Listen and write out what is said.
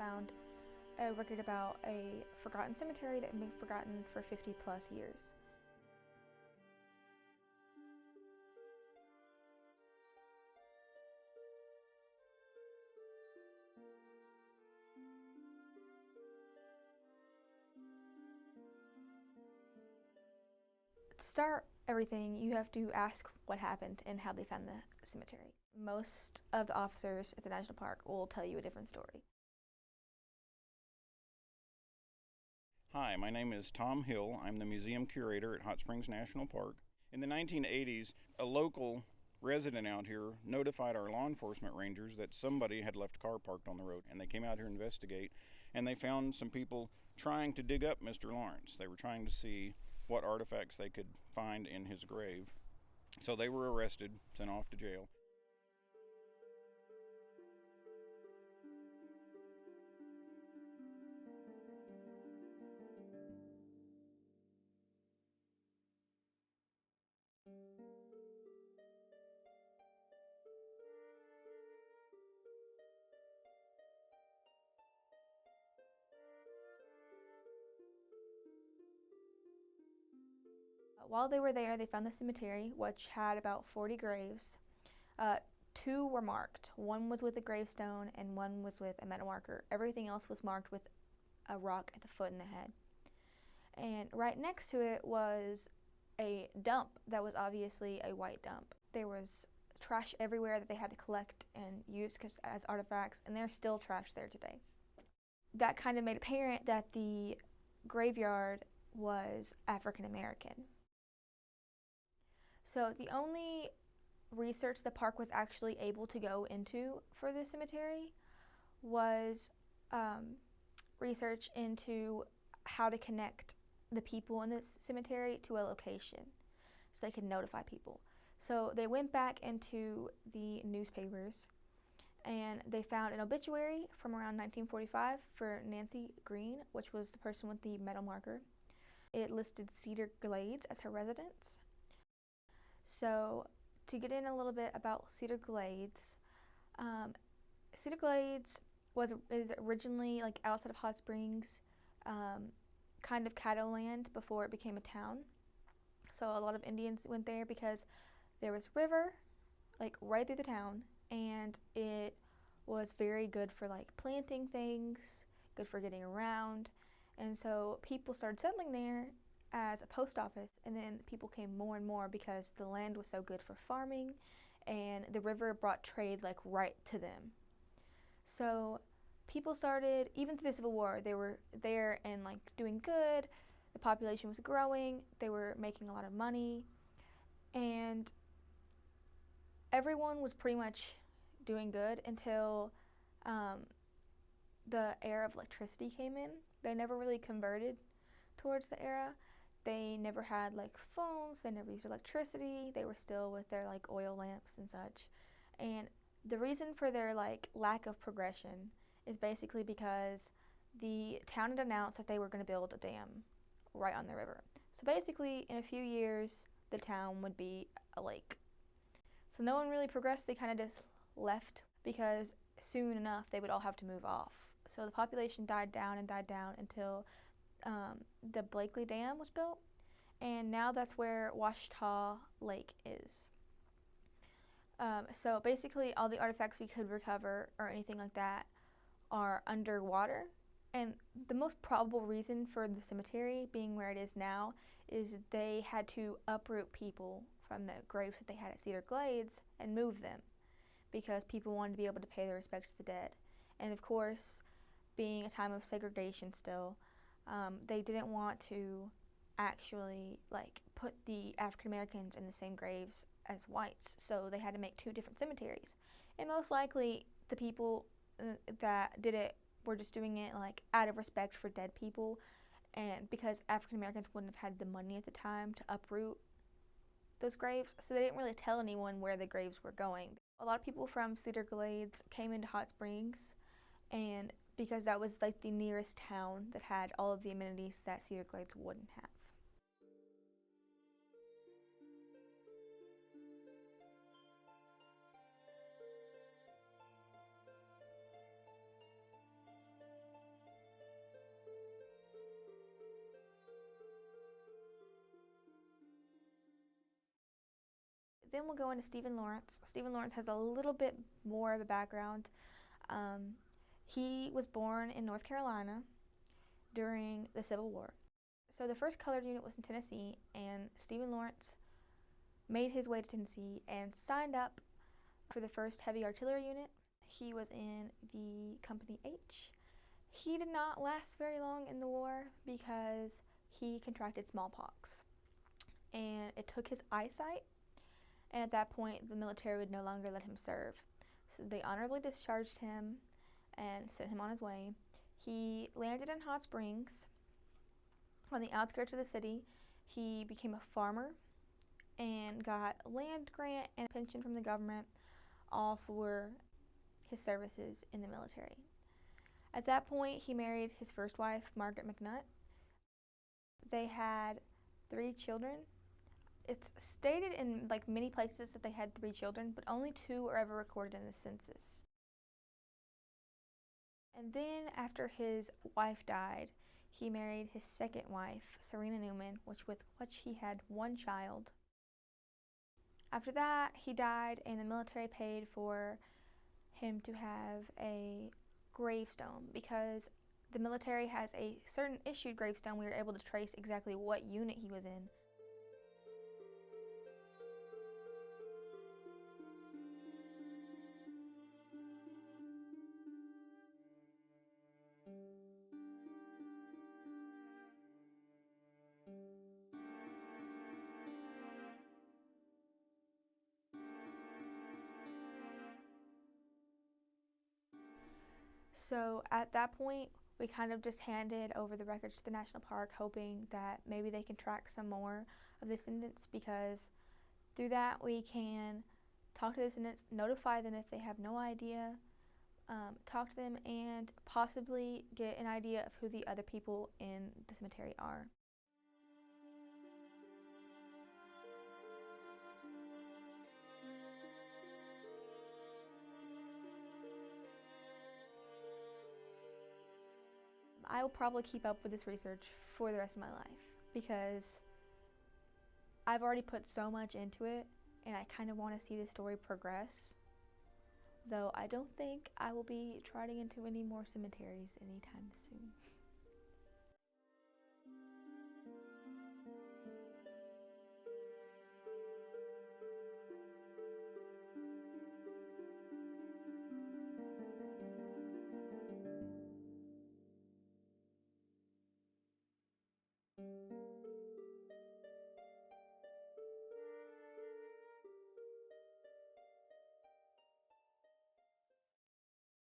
found a record about a forgotten cemetery that had been forgotten for 50 plus years. To start everything, you have to ask what happened and how they found the cemetery. Most of the officers at the national park will tell you a different story. Hi, my name is Tom Hill. I'm the museum curator at Hot Springs National Park. In the 1980s, a local resident out here notified our law enforcement rangers that somebody had left a car parked on the road, and they came out here to investigate, and they found some people trying to dig up Mr. Lawrence. They were trying to see what artifacts they could find in his grave. So they were arrested, sent off to jail. While they were there, they found the cemetery, which had about 40 graves. 2 were marked. One was with a gravestone and one was with a metal marker. Everything else was marked with a rock at the foot and the head. And right next to it was a dump that was obviously a white dump. There was trash everywhere that they had to collect and use as artifacts, and there's still trash there today. That kind of made it apparent that the graveyard was African American. So the only research the park was actually able to go into for the cemetery was research into how to connect the people in this cemetery to a location so they could notify people. So they went back into the newspapers and they found an obituary from around 1945 for Nancy Green, which was the person with the metal marker. It listed Cedar Glades as her residence. So to get in a little bit about Cedar Glades, Cedar Glades is originally like outside of Hot Springs, kind of cattle land before it became a town. So a lot of Indians went there because there was a river like right through the town, and it was very good for like planting things, good for getting around, and so people started settling there as a post office, and then people came more and more because the land was so good for farming and the river brought trade like right to them. So people started, even through the Civil War, they were there and like doing good. The population was growing, they were making a lot of money, and everyone was pretty much doing good until the era of electricity came in. They never really converted towards the era. They never had like phones, they never used electricity, they were still with their like oil lamps and such. And the reason for their like lack of progression is basically because the town had announced that they were going to build a dam right on the river. So basically in a few years the town would be a lake. So no one really progressed, they kind of just left because soon enough they would all have to move off. So the population died down until the Blakely Dam was built, and now that's where Washita Lake is. So basically all the artifacts we could recover or anything like that are underwater, and the most probable reason for the cemetery being where it is now is they had to uproot people from the graves that they had at Cedar Glades and move them because people wanted to be able to pay their respects to the dead. And of course, being a time of segregation still, they didn't want to actually like put the African Americans in the same graves as whites, so they had to make 2 different cemeteries. And most likely the people that did it were just doing it like out of respect for dead people, and because African Americans wouldn't have had the money at the time to uproot those graves, so they didn't really tell anyone where the graves were going. A lot of people from Cedar Glades came into Hot Springs, and because that was like the nearest town that had all of the amenities that Cedar Glades wouldn't have. then we'll go into Stephen Lawrence. Stephen Lawrence has a little bit more of a background. He was born in North Carolina during the Civil War. So the first colored unit was in Tennessee, and Stephen Lawrence made his way to Tennessee and signed up for the first heavy artillery unit. He was in the Company H. He did not last very long in the war because he contracted smallpox, and it took his eyesight, and at that point the military would no longer let him serve. So they honorably discharged him and sent him on his way. He landed in Hot Springs on the outskirts of the city. He became a farmer and got a land grant and a pension from the government, all for his services in the military. At that point, he married his first wife, Margaret McNutt. They had 3 children. It's stated in many places that they had 3 children, but only 2 are ever recorded in the census. And then after his wife died, he married his second wife, Serena Newman, with which he had 1 child. After that, he died, and the military paid for him to have a gravestone because the military has a certain issued gravestone. We were able to trace exactly what unit he was in. So at that point, we kind of just handed over the records to the national park, hoping that maybe they can track some more of the descendants, because through that we can talk to the descendants, notify them if they have no idea, talk to them, and possibly get an idea of who the other people in the cemetery are. I will probably keep up with this research for the rest of my life because I've already put so much into it, and I kind of want to see the story progress, though I don't think I will be trotting into any more cemeteries anytime soon.